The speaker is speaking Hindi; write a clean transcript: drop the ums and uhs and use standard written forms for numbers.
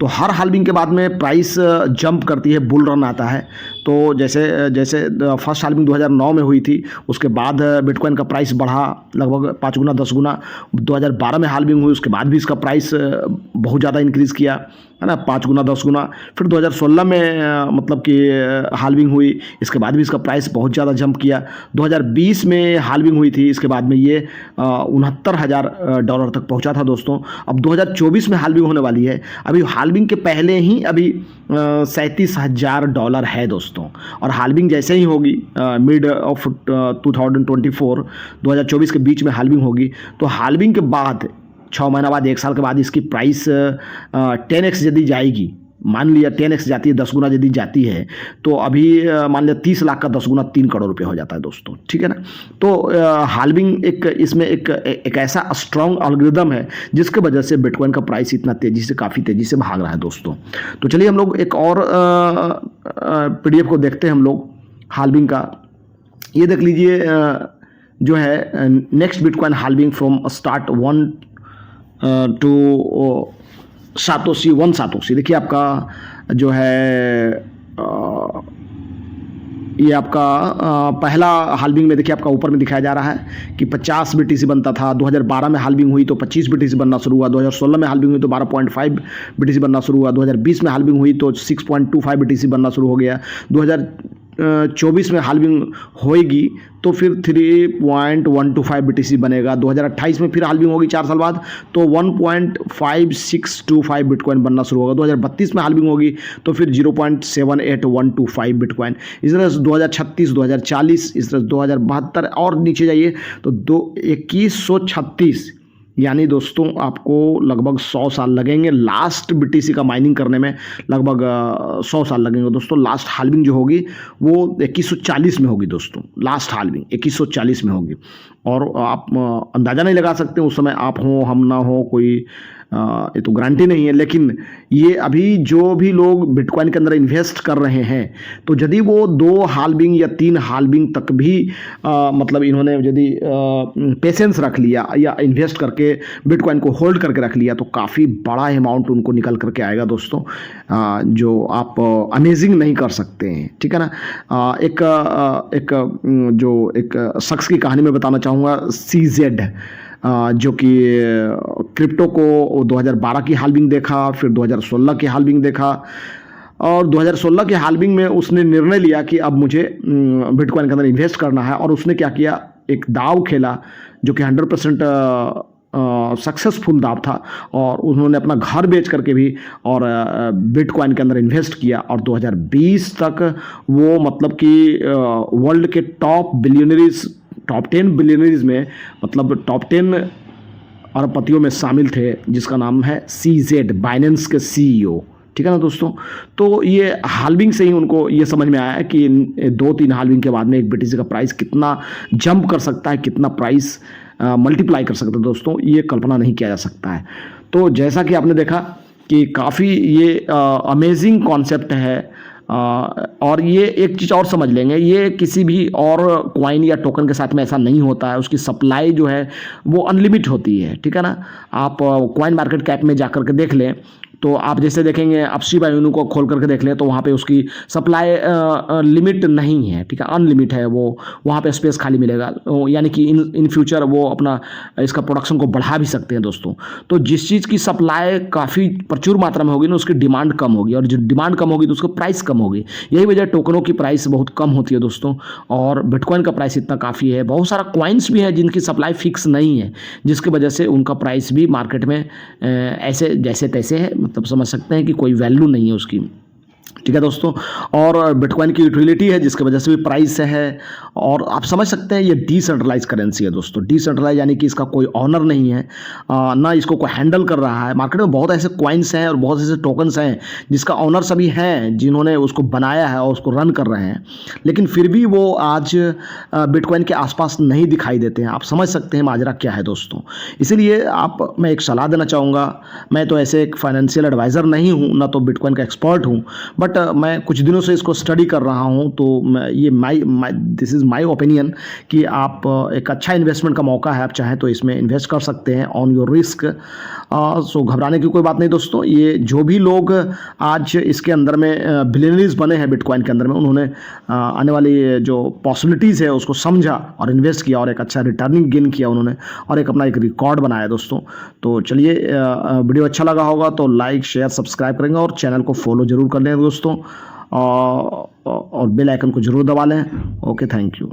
तो हर हाल्विंग के बाद में प्राइस जंप करती है, बुल रन आता है। तो जैसे जैसे फर्स्ट हाल्विंग 2009 में हुई थी, उसके बाद बिटकॉइन का प्राइस बढ़ा लगभग 5 गुना 10 गुना। 2012 में हाल्विंग हुई, उसके बाद भी इसका प्राइस बहुत ज़्यादा इंक्रीज़ किया, है ना, 5 गुना 10 गुना। फिर 2016 में मतलब कि हाल्विंग हुई, इसके बाद भी इसका प्राइस बहुत ज़्यादा जंप किया। 2020 में हाल्विंग हुई थी, इसके बाद में ये $69,000 तक पहुंचा था दोस्तों। अब 2024 में हाल्विंग होने वाली है। अभी हाल्विंग के पहले ही अभी $37,000 है दोस्तों। और हाल्विंग जैसे ही होगी मिड ऑफ 2024 के बीच में हाल्विंग होगी, तो हाल्विंग के बाद 6 महीना बाद, 1 साल के बाद इसकी प्राइस 10x यदि जाएगी, मान लिया 10x जाती है, 10 गुना यदि जाती है, तो अभी मान लिया 30 लाख का 10 गुना 3 करोड़ रुपये हो जाता है दोस्तों, ठीक है ना। तो हाल्विंग इसमें एक ऐसा स्ट्रॉन्ग एल्गोरिदम है जिसके वजह से बिटकॉइन का प्राइस इतना तेज़ी से, काफ़ी तेज़ी से भाग रहा है दोस्तों। तो चलिए हम लोग एक और PDF को देखते हैं हम लोग हाल्विंग का। ये देख लीजिए जो है next bitcoin halving from start 1 to satoshi 1 satoshi. देखिए आपका जो है ये आपका पहला हाल्विंग में देखिए आपका ऊपर में दिखाया जा रहा है कि 50 BTC बनता था। 2012 में हाल्विंग हुई तो 25 BTC बनना शुरू हुआ। 2016 में हाल्विंग हुई तो 12.5 BTC बनना शुरू हुआ। 2020 में हाल्विंग हुई तो 6.25 BTC बनना शुरू हो गया। 2024 में हाल्विंग होएगी तो फिर 3.125 BTC बनेगा। 2028 में फिर हाल्विंग होगी 4 साल बाद, तो 1.5625 बिटकॉइन बनना शुरू होगा। 2032 में हाल्विंग होगी तो फिर 0.78125 बिटकॉइन। इस तरह से 2036, 2040, इस तरह से 2072 और नीचे जाइए तो 2136, यानी दोस्तों आपको लगभग 100 साल लगेंगे लास्ट BTC का माइनिंग करने में। लगभग 100 साल लगेंगे दोस्तों। लास्ट हाल्विंग जो होगी वो 2140 में होगी दोस्तों। लास्ट हाल्विंग 2140 में होगी। और आप अंदाज़ा नहीं लगा सकते, उस समय आप हो हम ना हो, कोई ये तो गारंटी नहीं है। लेकिन ये अभी जो भी लोग बिटकॉइन के अंदर इन्वेस्ट कर रहे हैं, तो यदि वो 2 हाल्विंग या 3 हाल्विंग तक भी मतलब इन्होंने यदि पेशेंस रख लिया या इन्वेस्ट करके बिटकॉइन को होल्ड करके रख लिया, तो काफ़ी बड़ा अमाउंट उनको निकल करके आएगा दोस्तों, जो आप अमेजिंग नहीं कर सकते हैं, ठीक है ना। एक शख्स की कहानी में बताना चाहूँगा, CZ, जो कि क्रिप्टो को 2012 की हाल्विंग देखा, फिर 2016 की हाल्विंग देखा, और 2016 के हाल्विंग में उसने निर्णय लिया कि अब मुझे बिटकॉइन के अंदर इन्वेस्ट करना है। और उसने क्या किया, एक दाव खेला जो कि 100% सक्सेसफुल दाव था, और उन्होंने अपना घर बेच करके भी और बिटकॉइन के अंदर इन्वेस्ट किया। और 2020 तक वो मतलब कि वर्ल्ड के टॉप 10 बिलियनरीज में, मतलब टॉप 10 अरबपतियों में शामिल थे, जिसका नाम है CZ, बाइनेंस के CEO, ठीक है ना दोस्तों। तो ये हाल्विंग से ही उनको ये समझ में आया है कि 2-3 हाल्विंग के बाद में एक BTC का प्राइस कितना जंप कर सकता है, कितना प्राइस मल्टीप्लाई कर सकता है दोस्तों, ये कल्पना नहीं किया जा सकता है। तो जैसा कि आपने देखा कि काफ़ी ये अमेजिंग कॉन्सेप्ट है। और ये एक चीज़ और समझ लेंगे, ये किसी भी और कॉइन या टोकन के साथ में ऐसा नहीं होता है। उसकी सप्लाई जो है वो अनलिमिट होती है, ठीक है ना। आप कॉइन मार्केट कैप में जाकर के देख लें, तो आप जैसे देखेंगे, आप शिबा इनू को खोल करके देख लें, तो वहाँ पे उसकी सप्लाई लिमिट नहीं है, ठीक है, अनलिमिट है वो। वहाँ पे स्पेस खाली मिलेगा, यानी कि इन फ्यूचर वो अपना इसका प्रोडक्शन को बढ़ा भी सकते हैं दोस्तों। तो जिस चीज़ की सप्लाई काफ़ी प्रचुर मात्रा में होगी ना, उसकी डिमांड कम होगी, और जो डिमांड कम होगी तो उसका प्राइस कम होगी। यही वजह टोकनों की प्राइस बहुत कम होती है दोस्तों, और बिटकॉइन का प्राइस इतना काफ़ी है। बहुत सारा कॉइन्स भी है जिनकी सप्लाई फिक्स नहीं है, जिसकी वजह से उनका प्राइस भी मार्केट में ऐसे जैसे तैसे है, मतलब समझ सकते हैं कि कोई वैल्यू नहीं है उसकी, ठीक है दोस्तों। और बिटकॉइन की यूटिलिटी है जिसकी वजह से भी प्राइस है। और आप समझ सकते हैं ये डिसेंट्रलाइज करेंसी है दोस्तों। डिसेंट्रलाइज यानी कि इसका कोई ऑनर नहीं है, ना इसको कोई हैंडल कर रहा है। मार्केट में बहुत ऐसे कॉइन्स हैं और बहुत ऐसे टोकन्स हैं जिसका ऑनर सभी हैं, जिन्होंने उसको बनाया है और उसको रन कर रहे हैं, लेकिन फिर भी वो आज बिटकॉइन के आसपास नहीं दिखाई देते हैं। आप समझ सकते हैं माजरा क्या है दोस्तों। इसीलिए मैं एक सलाह देना चाहूँगा। मैं तो ऐसे एक फाइनेंशियल एडवाइज़र नहीं हूँ, ना तो बिटकॉइन का एक्सपर्ट हूँ, बट बट मैं कुछ दिनों से इसको स्टडी कर रहा हूँ, तो ये दिस इज़ माई ओपिनियन कि आप एक अच्छा इन्वेस्टमेंट का मौका है, आप चाहें तो इसमें इन्वेस्ट कर सकते हैं ऑन योर रिस्क। सो घबराने की कोई बात नहीं दोस्तों। ये जो भी लोग आज इसके अंदर में बिलियनरीज बने हैं बिटकॉइन के अंदर में, उन्होंने आने वाली जो पॉसिबिलिटीज़ है उसको समझा और इन्वेस्ट किया और एक अच्छा रिटर्निंग गेन किया उन्होंने, और एक अपना एक रिकॉर्ड बनाया दोस्तों। तो चलिए, वीडियो अच्छा लगा होगा तो लाइक शेयर सब्सक्राइब करेंगे और चैनल को फॉलो जरूर कर लें दोस्तों, और बेल आइकन को जरूर दबा लें। Okay, thank you.